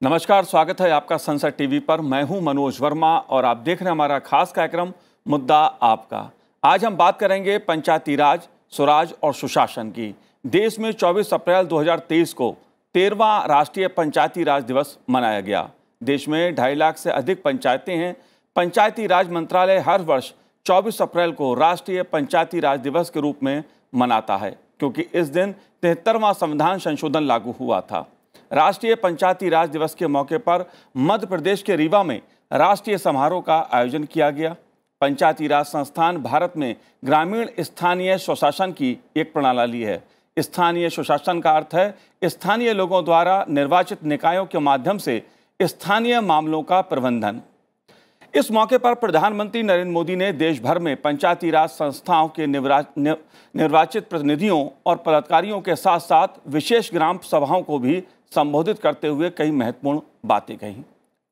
नमस्कार, स्वागत है आपका संसद टीवी पर। मैं हूं मनोज वर्मा और आप देख रहे हैं हमारा खास कार्यक्रम मुद्दा आपका। आज हम बात करेंगे पंचायती राज, स्वराज और सुशासन की। देश में 24 अप्रैल 2023 को 13वां राष्ट्रीय पंचायती राज दिवस मनाया गया। देश में 2.5 लाख से अधिक पंचायतें हैं। पंचायती राज मंत्रालय हर वर्ष 24 अप्रैल को राष्ट्रीय पंचायती राज दिवस के रूप में मनाता है, क्योंकि इस दिन 73वां संविधान संशोधन लागू हुआ था। राष्ट्रीय पंचायती राज दिवस के मौके पर मध्य प्रदेश के रीवा में राष्ट्रीय समारोह का आयोजन किया गया। पंचायती राज संस्थान भारत में ग्रामीण स्थानीय स्वशासन की एक प्रणाली है। स्थानीय स्वशासन का अर्थ है स्थानीय लोगों द्वारा निर्वाचित निकायों के माध्यम से स्थानीय मामलों का प्रबंधन। इस मौके पर प्रधानमंत्री नरेंद्र मोदी ने देश भर में पंचायती राज संस्थाओं के निर्वाचित प्रतिनिधियों और पदाधिकारियों के साथ साथ विशेष ग्राम सभाओं को भी संबोधित करते हुए कई महत्वपूर्ण बातें कही।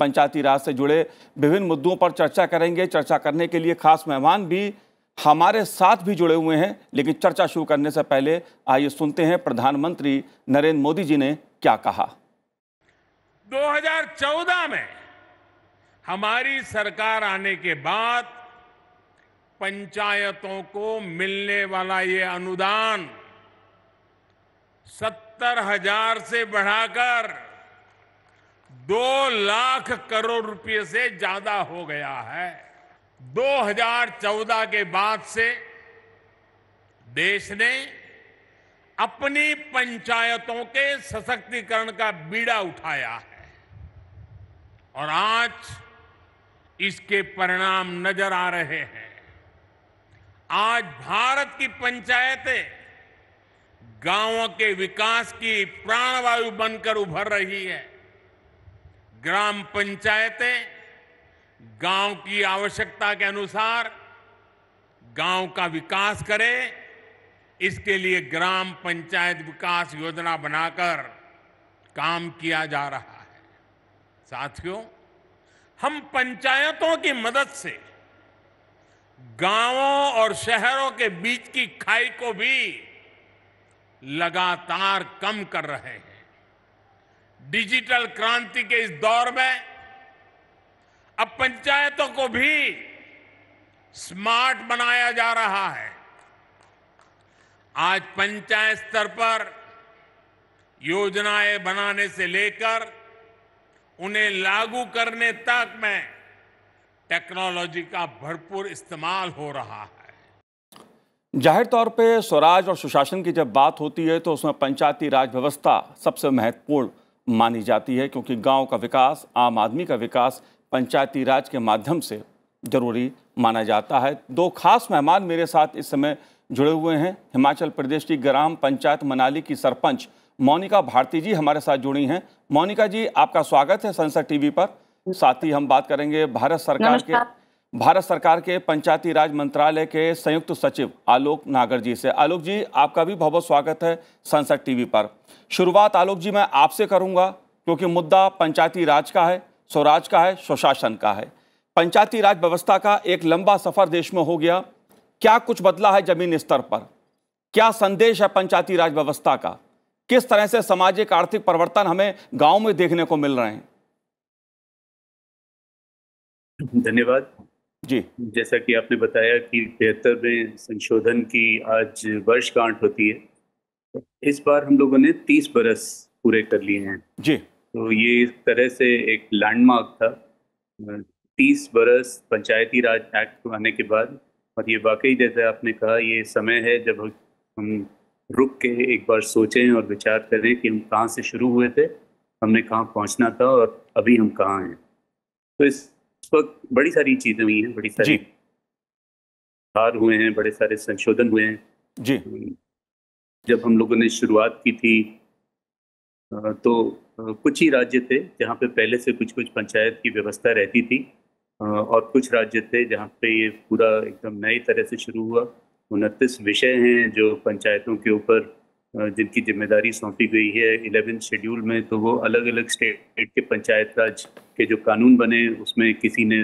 पंचायती राज से जुड़े विभिन्न मुद्दों पर चर्चा करेंगे। चर्चा करने के लिए खास मेहमान भी हमारे साथ भी जुड़े हुए हैं, लेकिन चर्चा शुरू करने से पहले आइए सुनते हैं प्रधानमंत्री नरेंद्र मोदी जी ने क्या कहा। 2014 में हमारी सरकार आने के बाद पंचायतों को मिलने वाला ये अनुदान 70,000 से बढ़ाकर 2 लाख करोड़ रुपए से ज्यादा हो गया है। 2014 के बाद से देश ने अपनी पंचायतों के सशक्तिकरण का बीड़ा उठाया है और आज इसके परिणाम नजर आ रहे हैं। आज भारत की पंचायतें गांवों के विकास की प्राणवायु बनकर उभर रही है। ग्राम पंचायतें गांव की आवश्यकता के अनुसार गांव का विकास करें, इसके लिए ग्राम पंचायत विकास योजना बनाकर काम किया जा रहा है। साथियों, हम पंचायतों की मदद से गांवों और शहरों के बीच की खाई को भी लगातार कम कर रहे हैं। डिजिटल क्रांति के इस दौर में अब पंचायतों को भी स्मार्ट बनाया जा रहा है। आज पंचायत स्तर पर योजनाएं बनाने से लेकर उन्हें लागू करने तक में टेक्नोलॉजी का भरपूर इस्तेमाल हो रहा है। जाहिर तौर पे स्वराज और सुशासन की जब बात होती है तो उसमें पंचायती राज व्यवस्था सबसे महत्वपूर्ण मानी जाती है, क्योंकि गांव का विकास, आम आदमी का विकास पंचायती राज के माध्यम से जरूरी माना जाता है। 2 खास मेहमान मेरे साथ इस समय जुड़े हुए हैं। हिमाचल प्रदेश की ग्राम पंचायत मनाली की सरपंच मोनिका भारती जी हमारे साथ जुड़ी हैं। मोनिका जी, आपका स्वागत है संसद टीवी पर। साथ ही हम बात करेंगे भारत सरकार के पंचायती राज मंत्रालय के संयुक्त सचिव आलोक नागर जी से। आलोक जी, आपका भी बहुत बहुत स्वागत है संसद टीवी पर। शुरुआत आलोक जी मैं आपसे करूंगा, क्योंकि मुद्दा पंचायती राज का है, स्वराज का है, स्वशासन का है। पंचायती राज व्यवस्था का एक लंबा सफर देश में हो गया। क्या कुछ बदला है जमीन स्तर पर? क्या संदेश है पंचायती राज व्यवस्था का? किस तरह से सामाजिक आर्थिक परिवर्तन हमें गांव में देखने को मिल रहे हैं? धन्यवाद जी। जैसा कि आपने बताया कि 73वें संशोधन की आज वर्षगांठ होती है। इस बार हम लोगों ने 30 बरस पूरे कर लिए हैं जी। तो ये एक तरह से एक लैंडमार्क था, 30 बरस पंचायती राज एक्ट आने के बाद। और ये वाकई जैसे आपने कहा, ये समय है जब हम रुक के एक बार सोचें और विचार करें कि हम कहाँ से शुरू हुए थे, हमने कहाँ पहुँचना था और अभी हम कहाँ हैं। तो इस वक्त बड़ी सारी चीज़ें हुई हैं, बड़ी सारी सुधार हुए हैं, बड़े सारे संशोधन हुए हैं जी। जब हम लोगों ने शुरुआत की थी तो कुछ ही राज्य थे जहाँ पे पहले से कुछ पंचायत की व्यवस्था रहती थी और कुछ राज्य थे जहाँ पे ये पूरा एकदम नई तरह से शुरू हुआ। 29 विषय हैं जो पंचायतों के ऊपर जिनकी जिम्मेदारी सौंपी गई है 11 शेड्यूल में। तो वो अलग अलग स्टेट के पंचायत राज के जो कानून बने, उसमें किसी ने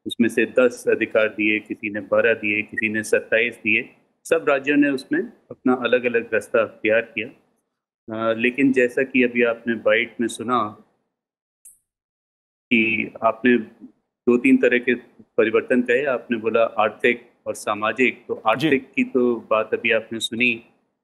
उसमें से 10 अधिकार दिए, किसी ने 12 दिए, किसी ने 27 दिए। सब राज्यों ने उसमें अपना अलग अलग रास्ता अख्तियार किया। लेकिन जैसा कि अभी आपने बाइट में सुना कि आपने दो तीन तरह के परिवर्तन कहे। आपने बोला आर्थिक और सामाजिक। तो जी आर्थिक की तो बात अभी आपने सुनी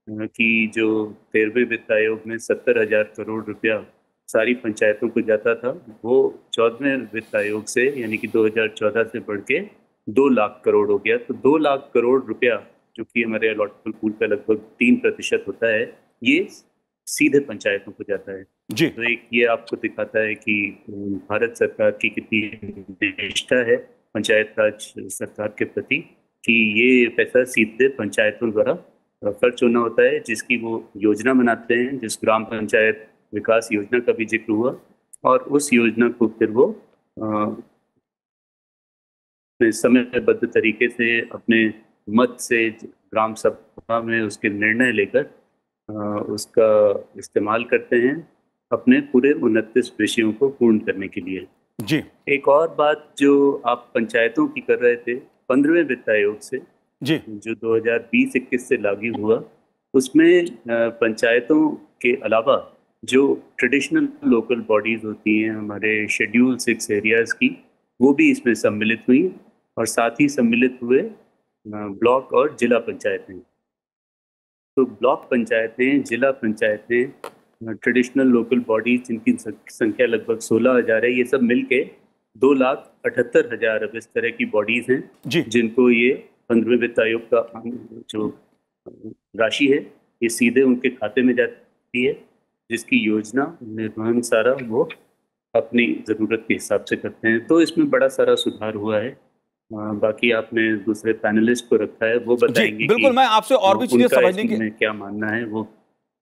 कि जो 13वें वित्त आयोग में 70,000 करोड़ रुपया सारी पंचायतों को जाता था, वो 14वें वित्त आयोग से यानी कि 2014 से बढ़ के 2 लाख करोड़ हो गया। तो 2 लाख करोड़ रुपया, जो कि हमारे अलॉटेबल पूल का लगभग 3% होता है, ये सीधे पंचायतों को जाता है। जी तो एक ये आपको दिखाता है कि भारत सरकार की कितनी निष्ठा है पंचायत राज सरकार के प्रति, कि ये पैसा सीधे पंचायतों द्वारा खर्च होना होता है, जिसकी वो योजना बनाते हैं, जिस ग्राम पंचायत विकास योजना का भी जिक्र हुआ, और उस योजना को फिर वो समयबद्ध तरीके से अपने मत से ग्राम सभा में उसके निर्णय लेकर उसका इस्तेमाल करते हैं अपने पूरे 29 विषयों को पूर्ण करने के लिए। जी एक और बात जो आप पंचायतों की कर रहे थे, 15वें वित्त आयोग से जी जो 2020-21 से लागू हुआ, उसमें पंचायतों के अलावा जो ट्रेडिशनल लोकल बॉडीज होती हैं हमारे शेड्यूल 6 एरियाज की, वो भी इसमें सम्मिलित हुई, और साथ ही सम्मिलित हुए ब्लॉक और जिला पंचायतें। तो ब्लॉक पंचायतें, जिला पंचायतें, ट्रेडिशनल लोकल बॉडीज जिनकी संख्या लगभग 16,000 है, ये सब मिलके 2,78,000 अब इस तरह की बॉडीज हैं जी जिनको ये 15वें वित्त आयोग का जो राशि है ये सीधे उनके खाते में जाती है, जिसकी योजना निर्वहन सारा वो अपनी ज़रूरत के हिसाब से करते हैं। तो इसमें बड़ा सारा सुधार हुआ है। बाकी आपने दूसरे पैनलिस्ट को रखा है, वो जी बताएंगे बिल्कुल, कि मैं आपसे और भी चीजें उनका समझने की इसमें क्या मानना है, वो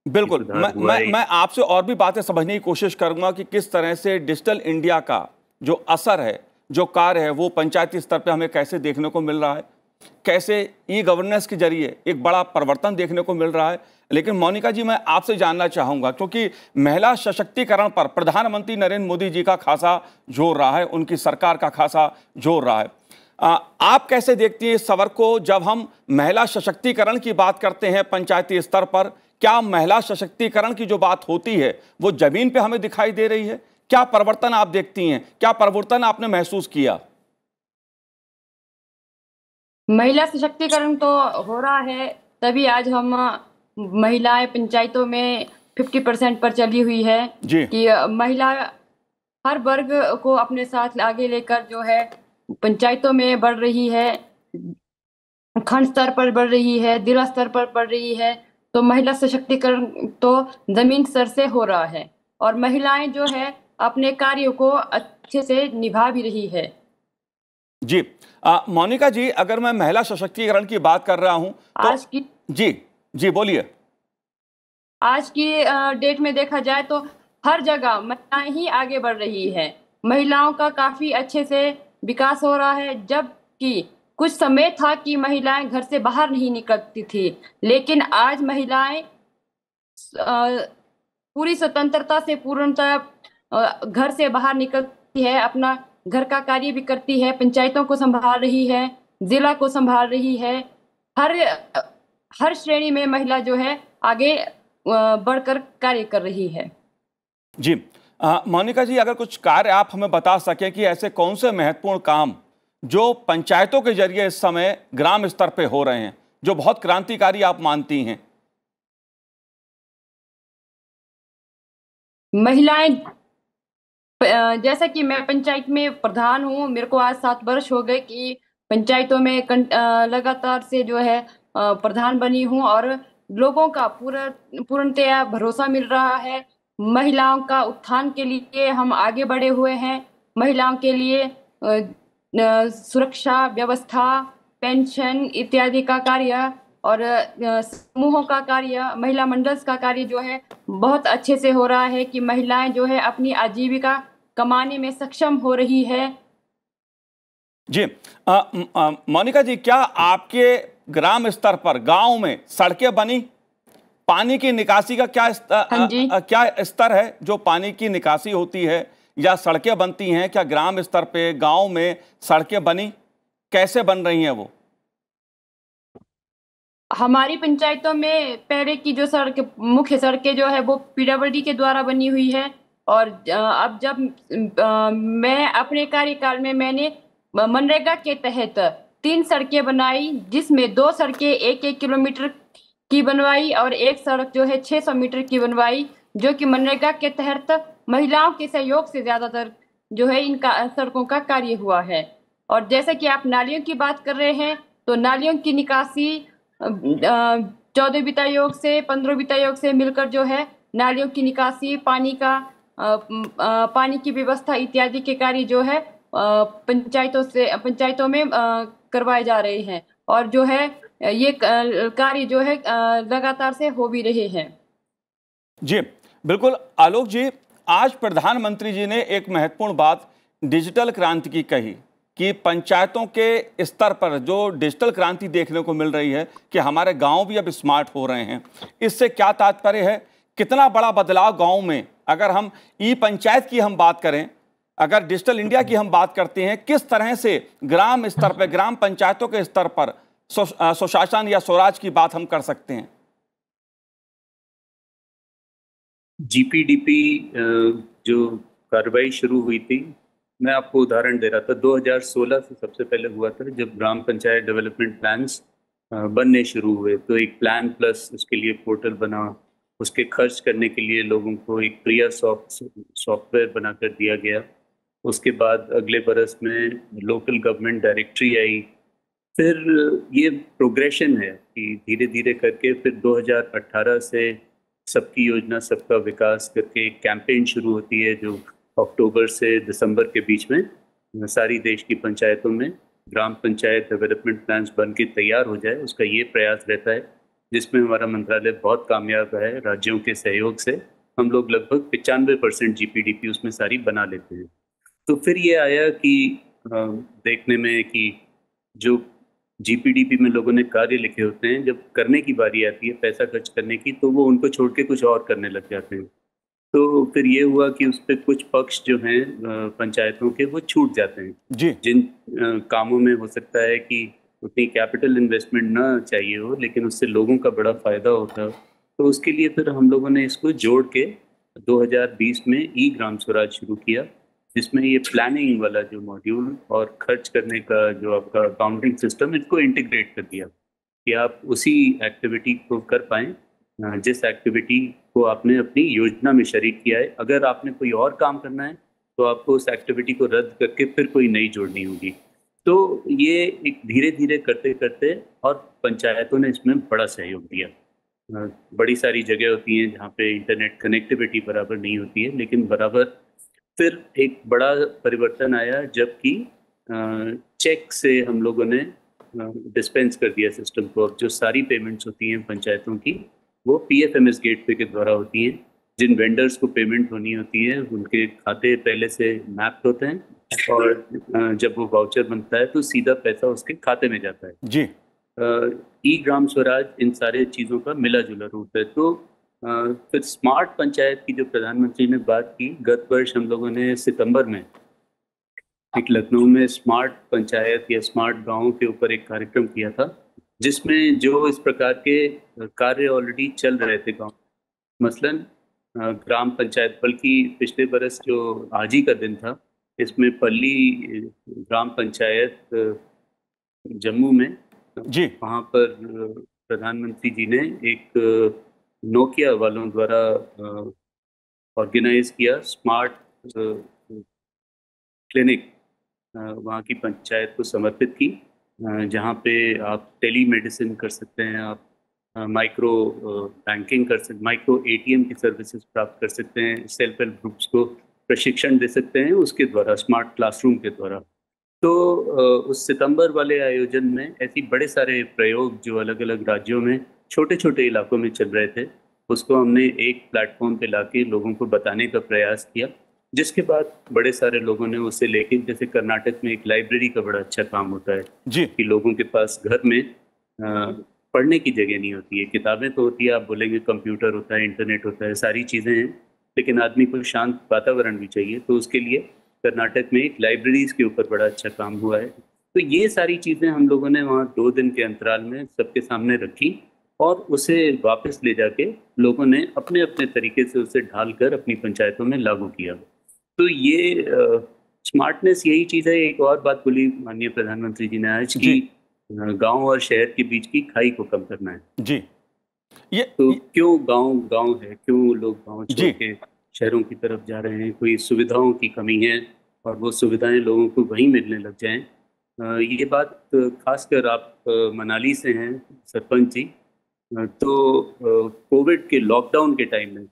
बिल्कुल सुधार हुआ है। मैं आपसे और भी बातें समझने की कोशिश करूंगा कि किस तरह से डिजिटल इंडिया का जो असर है, जो कार्य है, वो पंचायती स्तर पे हमें कैसे देखने को मिल रहा है, कैसे ई गवर्नेंस के जरिए एक बड़ा परिवर्तन देखने को मिल रहा है। लेकिन मोनिका जी, मैं आपसे जानना चाहूंगा, क्योंकि महिला सशक्तिकरण पर प्रधानमंत्री नरेंद्र मोदी जी का खासा जोर रहा है, उनकी सरकार का खासा जोर रहा है। आप कैसे देखती हैं इस सवाल को? जब हम महिला सशक्तिकरण की बात करते हैं पंचायती स्तर पर, क्या महिला सशक्तिकरण की जो बात होती है वो जमीन पे हमें दिखाई दे रही है? क्या परिवर्तन आप देखती हैं, क्या परिवर्तन आपने महसूस किया? महिला सशक्तिकरण तो हो रहा है, तभी आज हम महिलाएं पंचायतों में 50% पर चली हुई है जी कि महिला हर वर्ग को अपने साथ आगे लेकर जो है पंचायतों में बढ़ रही है, खंड स्तर पर बढ़ रही है, जिला स्तर पर बढ़ रही है। तो महिला सशक्तिकरण तो जमीन स्तर से हो रहा है, और महिलाएं जो है अपने कार्यों को अच्छे से निभा भी रही है। जी मोनिका जी, अगर मैं महिला सशक्तिकरण की बात कर रहा हूं तो आज की जी जी बोलिए। आज की डेट में देखा जाए तो हर जगह महिलाएं ही आगे बढ़ रही है, महिलाओं का काफी अच्छे से विकास हो रहा है। जबकि कुछ समय था कि महिलाएं घर से बाहर नहीं निकलती थी, लेकिन आज महिलाएं पूरी स्वतंत्रता से पूर्णतः घर से बाहर निकलती है, अपना घर का कार्य भी करती है, पंचायतों को संभाल रही है, जिला को संभाल रही है। हर हर श्रेणी में महिला जो है आगे बढ़कर कार्य कर रही है। जी मोनिका जी, अगर कुछ कार्य आप हमें बता सकें कि ऐसे कौन से महत्वपूर्ण काम जो पंचायतों के जरिए इस समय ग्राम स्तर पे हो रहे हैं, जो बहुत क्रांतिकारी आप मानती हैं? महिलाएं, जैसा कि मैं पंचायत में प्रधान हूँ, मेरे को आज 7 वर्ष हो गए कि पंचायतों में लगातार से जो है प्रधान बनी हूँ, और लोगों का पूर्णतया भरोसा मिल रहा है। महिलाओं का उत्थान के लिए हम आगे बढ़े हुए हैं। महिलाओं के लिए सुरक्षा व्यवस्था, पेंशन इत्यादि का कार्य और समूहों का कार्य, महिला मंडल्स का कार्य जो है बहुत अच्छे से हो रहा है कि महिलाएं जो है अपनी आजीविका कमाने में सक्षम हो रही है। जी मोनिका जी, क्या आपके ग्राम स्तर पर गांव में सड़कें बनी? पानी की निकासी का क्या स्तर है जो पानी की निकासी होती है या सड़कें बनती हैं? क्या ग्राम स्तर पे गांव में सड़कें बनी? कैसे बन रही हैं वो? हमारी पंचायतों में पहले की जो मुख्य सड़कें जो है वो पीडब्ल्यूडी के द्वारा बनी हुई है, और अब जब मैं अपने कार्यकाल में मैंने मनरेगा के तहत 3 सड़कें बनाई, जिसमें 2 सड़कें 1-1 किलोमीटर की बनवाई और एक सड़क जो है 600 मीटर की बनवाई, जो कि मनरेगा के तहत महिलाओं के सहयोग से ज्यादातर जो है इन सड़कों का कार्य हुआ है। और जैसे कि आप नालियों की बात कर रहे हैं, तो नालियों की निकासी 14 वित्त आयोग से 15 वित्त आयोग से मिलकर जो है नालियों की निकासी, पानी की व्यवस्था इत्यादि के कार्य जो है पंचायतों में करवाए जा रहे हैं। और जो है ये कार्य जो है लगातार से हो भी रहे हैं। जी बिल्कुल आलोक जी, आज प्रधानमंत्री जी ने एक महत्वपूर्ण बात डिजिटल क्रांति की कही कि पंचायतों के स्तर पर जो डिजिटल क्रांति देखने को मिल रही है कि हमारे गांव भी अब स्मार्ट हो रहे हैं। इससे क्या तात्पर्य है, कितना बड़ा बदलाव गांव में, अगर हम ई पंचायत की हम बात करें, अगर डिजिटल इंडिया की हम बात करते हैं, किस तरह से ग्राम स्तर पर, ग्राम पंचायतों के स्तर पर सुशासन या स्वराज की बात हम कर सकते हैं? जीपीडीपी जो कार्रवाई शुरू हुई थी, मैं आपको उदाहरण दे रहा था, 2016 से सबसे पहले हुआ था, जब ग्राम पंचायत डेवलपमेंट प्लान्स बनने शुरू हुए। तो एक प्लान प्लस उसके लिए पोर्टल बना, उसके खर्च करने के लिए लोगों को एक प्रिया सॉफ्टवेयर बनाकर दिया गया। उसके बाद अगले बरस में लोकल गवर्नमेंट डायरेक्टरी आई। फिर ये प्रोग्रेशन है कि धीरे धीरे करके फिर 2018 से सबकी योजना सबका विकास करके एक कैंपेन शुरू होती है, जो अक्टूबर से दिसंबर के बीच में सारी देश की पंचायतों में ग्राम पंचायत डेवलपमेंट प्लान्स बन के तैयार हो जाए। उसका ये प्रयास रहता है, जिसमें हमारा मंत्रालय बहुत कामयाब है। राज्यों के सहयोग से हम लोग लगभग 95% जीपीडीपी उसमें सारी बना लेते हैं। तो फिर ये आया कि देखने में कि जो जीपीडीपी में लोगों ने कार्य लिखे होते हैं, जब करने की बारी आती है पैसा खर्च करने की, तो वो उनको छोड़ के कुछ और करने लग जाते हैं। तो फिर ये हुआ कि उस पर कुछ पक्ष जो हैं पंचायतों के, वो छूट जाते हैं जी। जिन कामों में हो सकता है कि उतनी कैपिटल इन्वेस्टमेंट ना चाहिए हो, लेकिन उससे लोगों का बड़ा फायदा होता है। तो उसके लिए फिर हम लोगों ने इसको जोड़ के 2020 में ई ग्राम स्वराज शुरू किया, जिसमें ये प्लानिंग वाला जो मॉड्यूल और खर्च करने का जो आपका अकाउंटिंग सिस्टम, इसको इंटीग्रेट कर दिया कि आप उसी एक्टिविटी को कर पाएँ जिस एक्टिविटी को आपने अपनी योजना में शरीक किया है। अगर आपने कोई और काम करना है तो आपको उस एक्टिविटी को रद्द करके फिर कोई नई जोड़नी होगी। तो ये एक धीरे धीरे करते करते, और पंचायतों ने इसमें बड़ा सहयोग दिया। बड़ी सारी जगह होती हैं जहाँ पे इंटरनेट कनेक्टिविटी बराबर नहीं होती है, लेकिन बराबर फिर एक बड़ा परिवर्तन आया जबकि चेक से हम लोगों ने डिस्पेंस कर दिया सिस्टम को। अब जो सारी पेमेंट्स होती हैं पंचायतों की, वो पीएफएमएस गेटवे के द्वारा होती हैं। जिन वेंडर्स को पेमेंट होनी होती है उनके खाते पहले से मैप्ड होते हैं, और जब वो वाउचर बनता है तो सीधा पैसा उसके खाते में जाता है जी। ई ग्राम स्वराज इन सारे चीज़ों का मिला जुला रूप है। तो फिर स्मार्ट पंचायत की जो प्रधानमंत्री ने बात की, गत वर्ष हम लोगों ने सितंबर में एक लखनऊ में स्मार्ट पंचायत या स्मार्ट गाँव के ऊपर एक कार्यक्रम किया था, जिसमें जो इस प्रकार के कार्य ऑलरेडी चल रहे थे गाँव, मसलन ग्राम पंचायत, बल्कि पिछले बरस जो आज ही का दिन था, इसमें पल्ली ग्राम पंचायत जम्मू में जी, वहाँ पर प्रधानमंत्री जी ने एक नोकिया वालों द्वारा ऑर्गेनाइज किया स्मार्ट क्लिनिक, वहाँ की पंचायत को समर्पित की, जहाँ पे आप टेली मेडिसिन कर सकते हैं, आप माइक्रो बैंकिंग कर सकते, माइक्रो एटीएम की सर्विसेज प्राप्त कर सकते हैं, सेल्फ हेल्प ग्रुप्स को प्रशिक्षण दे सकते हैं उसके द्वारा, स्मार्ट क्लासरूम के द्वारा। तो उस सितंबर वाले आयोजन में ऐसी बड़े सारे प्रयोग जो अलग अलग राज्यों में छोटे छोटे इलाकों में चल रहे थे, उसको हमने एक प्लेटफॉर्म पे लाके लोगों को बताने का प्रयास किया, जिसके बाद बड़े सारे लोगों ने उसे लेके, जैसे कर्नाटक में एक लाइब्रेरी का बड़ा अच्छा काम होता है जी, कि लोगों के पास घर में पढ़ने की जगह नहीं होती है, किताबें तो होती है, आप बोलेंगे कंप्यूटर होता है, इंटरनेट होता है, सारी चीज़ें हैं, लेकिन आदमी को शांत वातावरण भी चाहिए। तो उसके लिए कर्नाटक में एक लाइब्रेरीज के ऊपर बड़ा अच्छा काम हुआ है। तो ये सारी चीज़ें हम लोगों ने वहाँ 2 दिन के अंतराल में सबके सामने रखी, और उसे वापस ले जाके लोगों ने अपने अपने तरीके से उसे ढालकर अपनी पंचायतों में लागू किया। तो ये स्मार्टनेस यही चीज़ है। एक और बात बोली माननीय प्रधानमंत्री जी ने आज की, गांव और शहर के बीच की खाई को कम करना है। जी, तो क्यों गांव गांव है, क्यों लोग गांव छोड़ के शहरों की तरफ जा रहे हैं? कोई सुविधाओं की कमी है और वो सुविधाएं लोगों को वहीं मिलने लग जाएं। ये बात खासकर आप मनाली से हैं सरपंच जी, तो कोविड के लॉकडाउन के टाइम में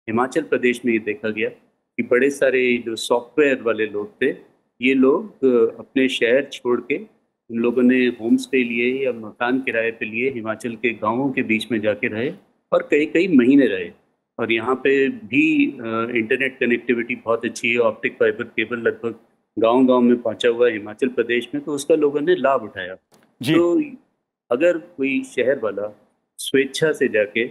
हिमाचल प्रदेश में ये देखा गया कि बड़े सारे जो सॉफ्टवेयर वाले लोग थे, ये लोग अपने शहर छोड़ के, उन लोगों ने होम स्टे लिए या मकान किराए पे लिए, हिमाचल के गांवों के बीच में जाके रहे और कई कई महीने रहे। और यहाँ पे भी इंटरनेट कनेक्टिविटी बहुत अच्छी है, ऑप्टिक फाइबर केबल लगभग गांव-गांव में पहुंचा हुआ है हिमाचल प्रदेश में, तो उसका लोगों ने लाभ उठाया। तो अगर कोई शहर वाला स्वेच्छा से जाके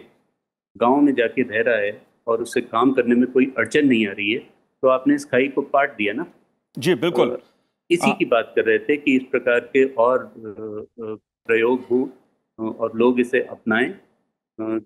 गांव में जाके रह रहा है और उसे काम करने में कोई अड़चन नहीं आ रही है, तो आपने इस खाई को पाट दिया ना। जी बिल्कुल, इसी की बात कर रहे थे कि इस प्रकार के और प्रयोग हों और लोग इसे अपनाएं,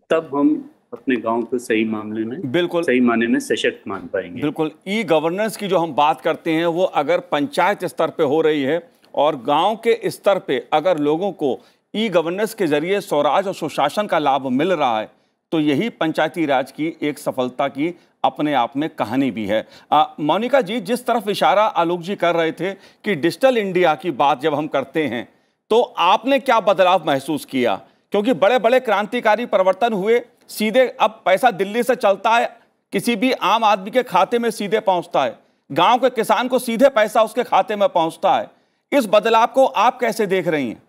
तब हम अपने गांव को सही मामले में, बिल्कुल सही माने में सशक्त मान पाएंगे। बिल्कुल, ई गवर्नेंस की जो हम बात करते हैं वो अगर पंचायत स्तर पे हो रही है और गांव के स्तर पे अगर लोगों को ई गवर्नेंस के जरिए स्वराज और सुशासन का लाभ मिल रहा है, तो यही पंचायती राज की एक सफलता की अपने आप में कहानी भी है। मोनिका जी, जिस तरफ इशारा आलोक जी कर रहे थे कि डिजिटल इंडिया की बात जब हम करते हैं, तो आपने क्या बदलाव महसूस किया? क्योंकि बड़े बड़े क्रांतिकारी परिवर्तन हुए, सीधे अब पैसा दिल्ली से चलता है, किसी भी आम आदमी के खाते में सीधे पहुंचता है, गांव के किसान को सीधे पैसा उसके खाते में पहुंचता है। इस बदलाव को आप कैसे देख रही हैं?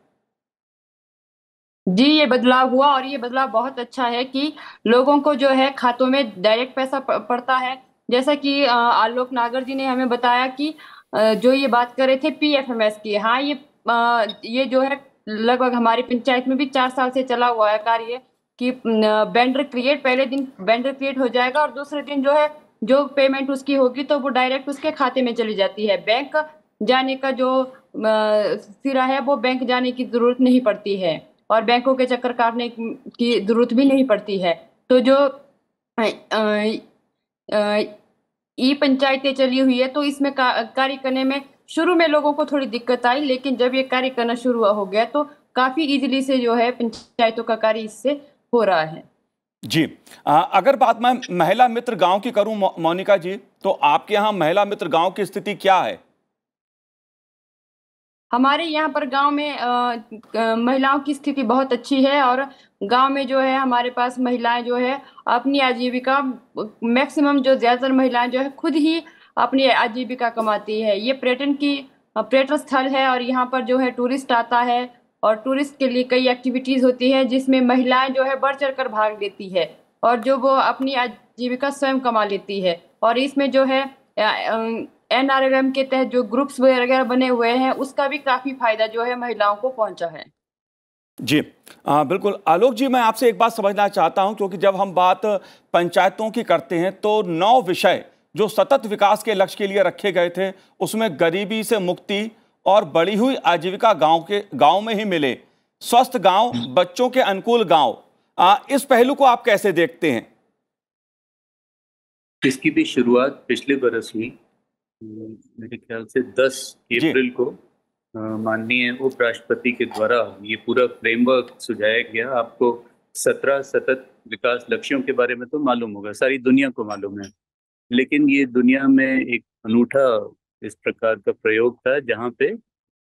जी, ये बदलाव हुआ और ये बदलाव बहुत अच्छा है कि लोगों को जो है खातों में डायरेक्ट पैसा पड़ता है। जैसा कि आलोक नागर जी ने हमें बताया कि जो ये बात कर रहे थे पीएफएमएस की, हाँ, ये जो है लगभग हमारी पंचायत में भी 4 साल से चला हुआ है कार्य कि वेंडर क्रिएट, पहले दिन वेंडर क्रिएट हो जाएगा और दूसरे दिन जो है जो पेमेंट उसकी होगी तो वो डायरेक्ट उसके खाते में चली जाती है। बैंक जाने का जो सिरा है वो बैंक जाने की जरूरत नहीं पड़ती है और बैंकों के चक्कर काटने की जरूरत भी नहीं पड़ती है। तो जो ई पंचायतें चली हुई है तो इसमें कार्य करने में शुरू में लोगों को थोड़ी दिक्कत आई, लेकिन जब ये कार्य करना शुरू हो गया तो काफी इजीली से जो है पंचायतों का कार्य इससे हो रहा है। जी, अगर बात मैं महिला मित्र गांव की करूं मोनिका जी, तो आपके यहाँ महिला मित्र गांव की स्थिति क्या है? हमारे यहाँ पर गांव में महिलाओं की स्थिति बहुत अच्छी है और गांव में जो है हमारे पास महिलाएं जो है अपनी आजीविका, मैक्सिमम जो ज्यादातर महिलाएं जो है खुद ही अपनी आजीविका कमाती है। ये पर्यटन स्थल है और यहाँ पर जो है टूरिस्ट आता है और टूरिस्ट के लिए कई एक्टिविटीज होती है जिसमें महिलाएं जो है बढ़ चढ़ कर भाग लेती है और जो वो अपनी आजीविका स्वयं कमा लेती है। और इसमें जो है NRLM के तहत जो ग्रुप्स वगैरह बने हुए हैं उसका भी काफी फायदा जो है महिलाओं को पहुंचा है। जी बिल्कुल। आलोक जी, मैं आपसे एक बात समझना चाहता हूं, क्योंकि जब हम बात पंचायतों की करते हैं तो 9 विषय जो सतत विकास के लक्ष्य के लिए रखे गए थे, उसमें गरीबी से मुक्ति और बढ़ी हुई आजीविका गांव में ही मिले, स्वस्थ गांव, बच्चों के अनुकूल गांव, इस पहलू को आप कैसे देखते हैं? इसकी भी शुरुआत पिछले बरस हुई, मेरे ख्याल से 10 अप्रैल को माननीय उपराष्ट्रपति के द्वारा ये पूरा फ्रेमवर्क सुझाया गया। आपको 17 सतत विकास लक्ष्यों के बारे में तो मालूम होगा, सारी दुनिया को मालूम है, लेकिन ये दुनिया में एक अनूठा इस प्रकार का प्रयोग था जहाँ पे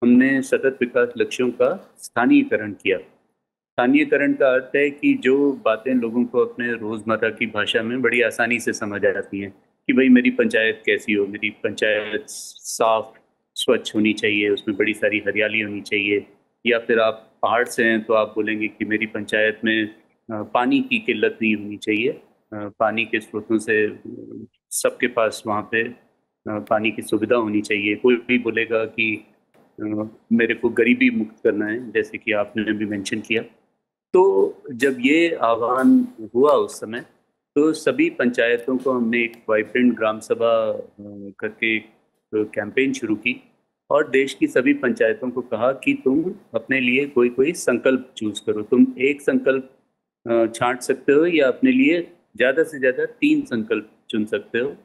हमने सतत विकास लक्ष्यों का स्थानीयकरण किया। स्थानीयकरण का अर्थ है कि जो बातें लोगों को अपने रोजमर्रा की भाषा में बड़ी आसानी से समझ आती हैं कि भाई मेरी पंचायत कैसी हो, मेरी पंचायत साफ स्वच्छ होनी चाहिए, उसमें बड़ी सारी हरियाली होनी चाहिए, या फिर आप पहाड़ से हैं तो आप बोलेंगे कि मेरी पंचायत में पानी की किल्लत नहीं होनी चाहिए, पानी के स्रोतों से सबके पास वहाँ पे पानी की सुविधा होनी चाहिए। कोई भी बोलेगा कि मेरे को गरीबी मुक्त करना है, जैसे कि आपने भी मेंशन किया। तो जब ये आह्वान हुआ उस समय, तो सभी पंचायतों को हमने एक वाइब्रेंट ग्राम सभा करके एक कैंपेन शुरू की और देश की सभी पंचायतों को कहा कि तुम अपने लिए कोई संकल्प चूज करो। तुम एक संकल्प छांट सकते हो या अपने लिए ज़्यादा से ज़्यादा 3 संकल्प चुन सकते हो।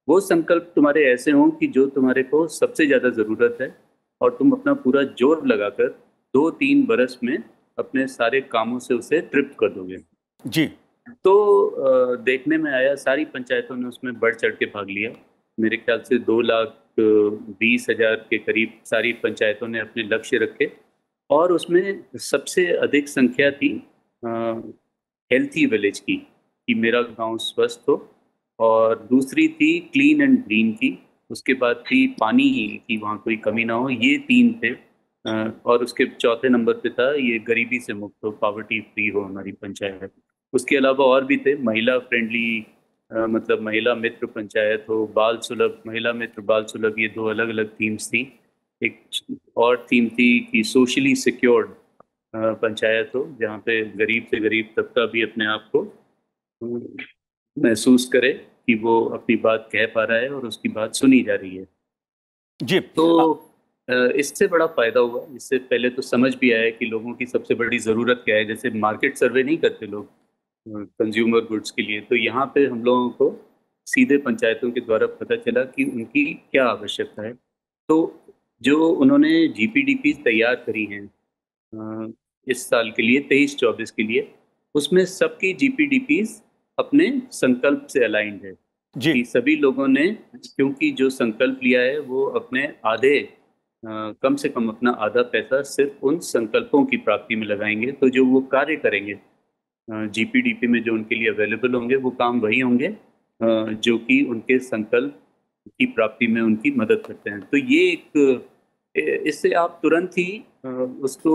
वो संकल्प तुम्हारे ऐसे हों कि जो तुम्हारे को सबसे ज़्यादा ज़रूरत है और तुम अपना पूरा जोर लगाकर 2-3 बरस में अपने सारे कामों से उसे तृप्त कर दोगे। जी। तो देखने में आया सारी पंचायतों ने उसमें बढ़ चढ़ के भाग लिया। मेरे ख्याल से 2,20,000 के करीब सारी पंचायतों ने अपने लक्ष्य रखे और उसमें सबसे अधिक संख्या थी हेल्थी विलेज की, कि मेरा गांव स्वस्थ हो, और दूसरी थी क्लीन एंड ग्रीन की, उसके बाद थी पानी की वहाँ कोई कमी ना हो, ये 3 थे। और उसके चौथे नंबर पे था ये गरीबी से मुक्त हो, पॉवर्टी फ्री हो हमारी पंचायत। उसके अलावा और भी थे, महिला फ्रेंडली, मतलब महिला मित्र पंचायत हो, बाल सुलभ, महिला मित्र बाल सुलभ, ये 2 अलग अलग थीम्स थी। एक और थीम थी कि सोशली सिक्योर्ड पंचायत हो, जहाँ पे गरीब से गरीब तबका भी अपने आप को महसूस करे कि वो अपनी बात कह पा रहा है और उसकी बात सुनी जा रही है। जी। तो इससे बड़ा फायदा हुआ। इससे पहले तो समझ भी आया कि लोगों की सबसे बड़ी ज़रूरत क्या है। जैसे मार्केट सर्वे नहीं करते लोग कंज्यूमर गुड्स के लिए, तो यहाँ पे हम लोगों को सीधे पंचायतों के द्वारा पता चला कि उनकी क्या आवश्यकता है। तो जो उन्होंने GPDP तैयार करी हैं इस साल के लिए 23-24 के लिए, उसमें सबकी GPDPs अपने संकल्प से अलाइंड है जी। कि सभी लोगों ने, क्योंकि जो संकल्प लिया है वो अपने आधे कम से कम अपना आधा पैसा सिर्फ उन संकल्पों की प्राप्ति में लगाएंगे। तो जो वो कार्य करेंगे GPDP में, जो उनके लिए अवेलेबल होंगे, वो काम वही होंगे जो कि उनके संकल्प की प्राप्ति में उनकी मदद करते हैं। तो ये एक, इससे आप तुरंत ही उसको,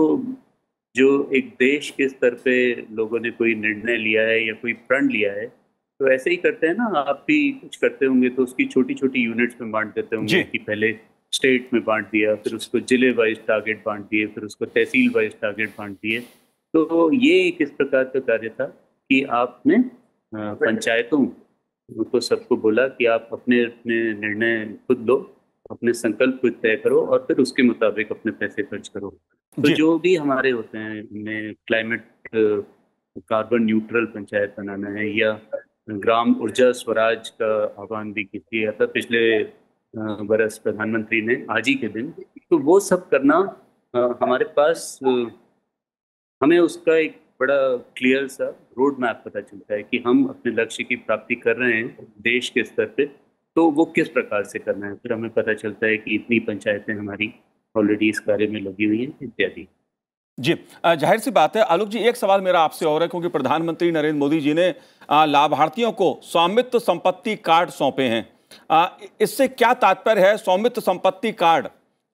जो एक देश के स्तर पे लोगों ने कोई निर्णय लिया है या कोई प्रण लिया है, तो ऐसे ही करते हैं ना, आप भी कुछ करते होंगे तो उसकी छोटी छोटी यूनिट्स में बांट देते होंगे कि पहले स्टेट में बांट दिया, फिर उसको जिले वाइज टारगेट बांट दिए, फिर उसको तहसील वाइज टारगेट बांट दिए। तो ये एक इस प्रकार का कार्य था कि आपने पंचायतों को सबको बोला कि आप अपने अपने निर्णय खुद लो, अपने संकल्प खुद तय करो और फिर उसके मुताबिक अपने पैसे खर्च करो। तो जो भी हमारे होते हैं, उनमें क्लाइमेट कार्बन न्यूट्रल पंचायत बनाना है या ग्राम ऊर्जा स्वराज का आह्वान भी किया था पिछले बरस प्रधानमंत्री ने आज ही के दिन, तो वो सब करना हमारे पास, हमें उसका एक बड़ा क्लियर सा रोड मैप पता चलता है कि हम अपने लक्ष्य की प्राप्ति कर रहे हैं देश के स्तर पे, तो वो किस प्रकार से करना है। फिर हमें पता चलता है कि इतनी पंचायतें हमारी ऑलरेडी इस कार्य में लगी हुई हैं इत्यादि। जी, जाहिर सी बात है। आलोक जी, एक सवाल मेरा आपसे और है, क्योंकि प्रधानमंत्री नरेंद्र मोदी जी ने लाभार्थियों को स्वामित्व संपत्ति कार्ड सौंपे हैं। इससे क्या तात्पर्य है? स्वामित्व संपत्ति कार्ड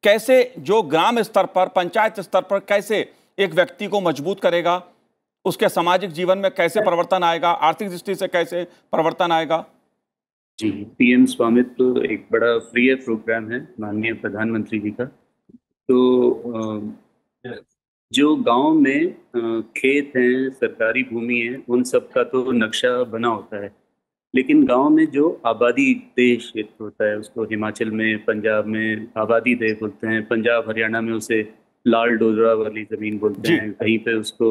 कैसे जो ग्राम स्तर पर, पंचायत स्तर पर कैसे एक व्यक्ति को मजबूत करेगा, उसके सामाजिक जीवन में कैसे परिवर्तन आएगा, आर्थिक दृष्टि से कैसे परिवर्तन आएगा? जी, PM स्वामित्व एक बड़ा प्रिय प्रोग्राम है माननीय प्रधानमंत्री जी का। तो जो गांव में खेत हैं, सरकारी भूमि है, उन सब का तो नक्शा बना होता है, लेकिन गांव में जो आबादी देह क्षेत्र होता है, उसको हिमाचल में, पंजाब में आबादी देह बोलते हैं, पंजाब हरियाणा में उसे लाल डोजरा वाली जमीन बोलते हैं, कहीं पे उसको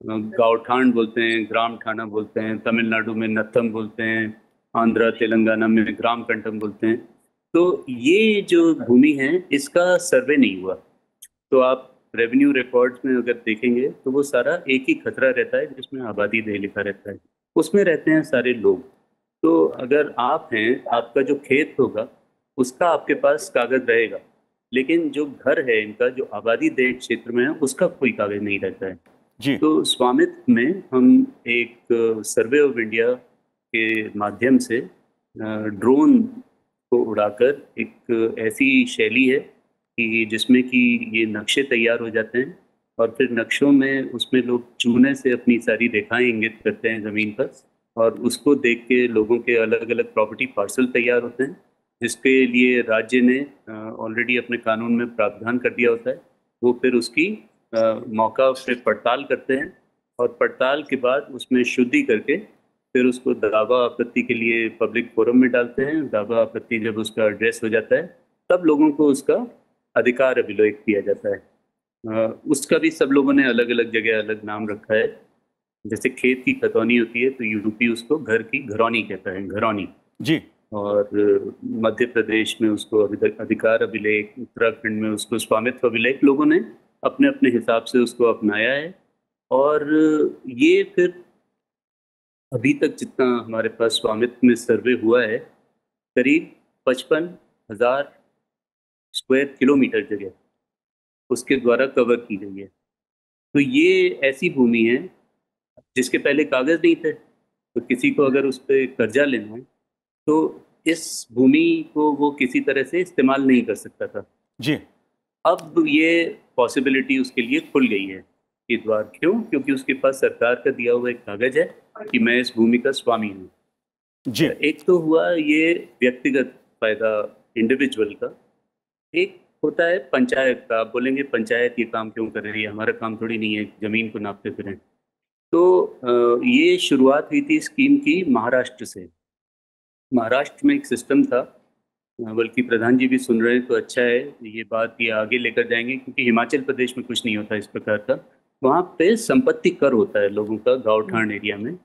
गाँवठान बोलते हैं, ग्राम ठाना बोलते हैं, तमिलनाडु में नत्थम बोलते हैं, आंध्र तेलंगाना में ग्राम कंटम बोलते हैं। तो ये जो भूमि है इसका सर्वे नहीं हुआ, तो आप रेवेन्यू रिकॉर्ड्स में अगर देखेंगे तो वो सारा एक ही खतरा रहता है जिसमें आबादी देह लिखा रहता है, उसमें रहते हैं सारे लोग। तो अगर आप हैं, आपका जो खेत होगा उसका आपके पास कागज रहेगा, लेकिन जो घर है इनका, जो आबादी देह क्षेत्र में है, उसका कोई कागज नहीं रहता है जी। तो स्वामित्व में हम एक सर्वे ऑफ इंडिया के माध्यम से ड्रोन को उड़ाकर एक ऐसी शैली है कि जिसमें कि ये नक्शे तैयार हो जाते हैं और फिर नक्शों में उसमें लोग चूने से अपनी सारी रेखाएं इंगित करते हैं ज़मीन पर, और उसको देख के लोगों के अलग अलग प्रॉपर्टी पार्सल तैयार होते हैं, जिसके लिए राज्य ने ऑलरेडी अपने कानून में प्रावधान कर दिया होता है। वो फिर उसकी मौका पे पड़ताल करते हैं और पड़ताल के बाद उसमें शुद्धि करके फिर उसको दावा आपत्ति के लिए पब्लिक फोरम में डालते हैं। दावा आपत्ति जब उसका एड्रेस हो जाता है तब लोगों को उसका अधिकार अभिलेख दिया जाता है। उसका भी सब लोगों ने अलग अलग जगह अलग नाम रखा है। जैसे खेत की खतौनी होती है तो यूपी उसको घर की घरौनी कहता है, घरौनी जी। और मध्य प्रदेश में उसको अधिकार अभिलेख, उत्तराखंड में उसको स्वामित्व अभिलेख, लोगों ने अपने अपने हिसाब से उसको अपनाया है। और ये फिर अभी तक जितना हमारे पास स्वामित्व में सर्वे हुआ है, करीब 55,000 स्क्वायर किलोमीटर जगह उसके द्वारा कवर की गई है। तो ये ऐसी भूमि है जिसके पहले कागज नहीं थे, तो किसी को अगर उस पर कर्जा लेना है तो इस भूमि को वो किसी तरह से इस्तेमाल नहीं कर सकता था जी। अब ये पॉसिबिलिटी उसके लिए खुल गई है कि द्वार, क्यों? क्योंकि उसके पास सरकार का दिया हुआ एक कागज है कि मैं इस भूमि का स्वामी हूँ जी। एक तो हुआ ये व्यक्तिगत फायदा इंडिविजुअल का, एक होता है पंचायत का। आप बोलेंगे पंचायत ये काम क्यों कर रही है, हमारा काम थोड़ी नहीं है जमीन को नापते फिरें। तो ये शुरुआत हुई थी स्कीम की महाराष्ट्र से। महाराष्ट्र में एक सिस्टम था, बल्कि प्रधान जी भी सुन रहे हैं तो अच्छा है, ये बात ये आगे लेकर जाएंगे, क्योंकि हिमाचल प्रदेश में कुछ नहीं होता इस प्रकार का। वहाँ पे संपत्ति कर होता है लोगों का गाँव ठाण एरिया में,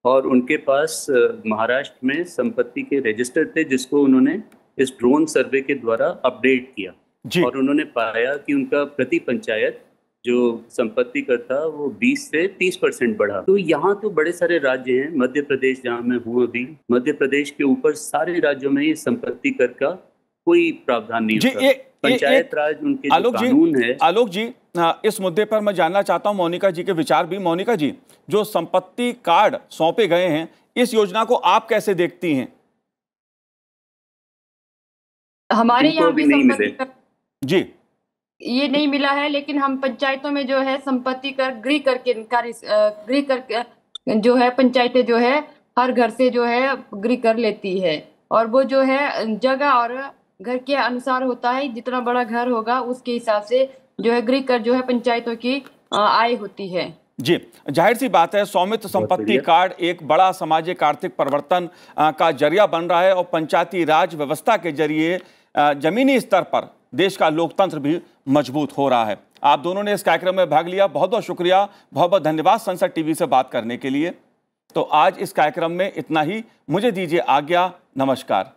और उनके पास महाराष्ट्र में संपत्ति के रजिस्टर थे जिसको उन्होंने इस ड्रोन सर्वे के द्वारा अपडेट किया जी। और उन्होंने पाया कि उनका प्रति पंचायत जो संपत्ति कर था वो 20 से 30% बढ़ा। तो यहाँ तो बड़े सारे राज्य हैं, मध्य प्रदेश जहाँ मैं हूँ अभी, मध्य प्रदेश के ऊपर सारे राज्यों में ये संपत्ति कर का कोई प्रावधान नहीं होता। पंचायत राज उनके जो कानून है। आलोक जी, इस मुद्दे पर मैं जानना चाहता हूँ मोनिका जी के विचार भी। मोनिका जी, जो संपत्ति कार्ड सौंपे गए हैं, इस योजना को आप कैसे देखती हैं? हमारे यहाँ भी नहीं संपत्ति मिले जी। ये नहीं मिला है, लेकिन हम पंचायतों में जो है संपत्ति कर गृह करके जो है पंचायतें जो है हर घर से जो है गृह कर लेती है, और वो जो है जगह और घर के अनुसार होता है। जितना बड़ा घर होगा उसके हिसाब से जो है गृह कर जो है पंचायतों की आय होती है। जी, जाहिर सी बात है, स्वामित्व संपत्ति कार्ड एक बड़ा सामाजिक आर्थिक परिवर्तन का जरिया बन रहा है, और पंचायती राज व्यवस्था के जरिए जमीनी स्तर पर देश का लोकतंत्र भी मजबूत हो रहा है। आप दोनों ने इस कार्यक्रम में भाग लिया, बहुत बहुत शुक्रिया, बहुत बहुत धन्यवाद संसद टीवी से बात करने के लिए। तो आज इस कार्यक्रम में इतना ही, मुझे दीजिए आज्ञा, नमस्कार।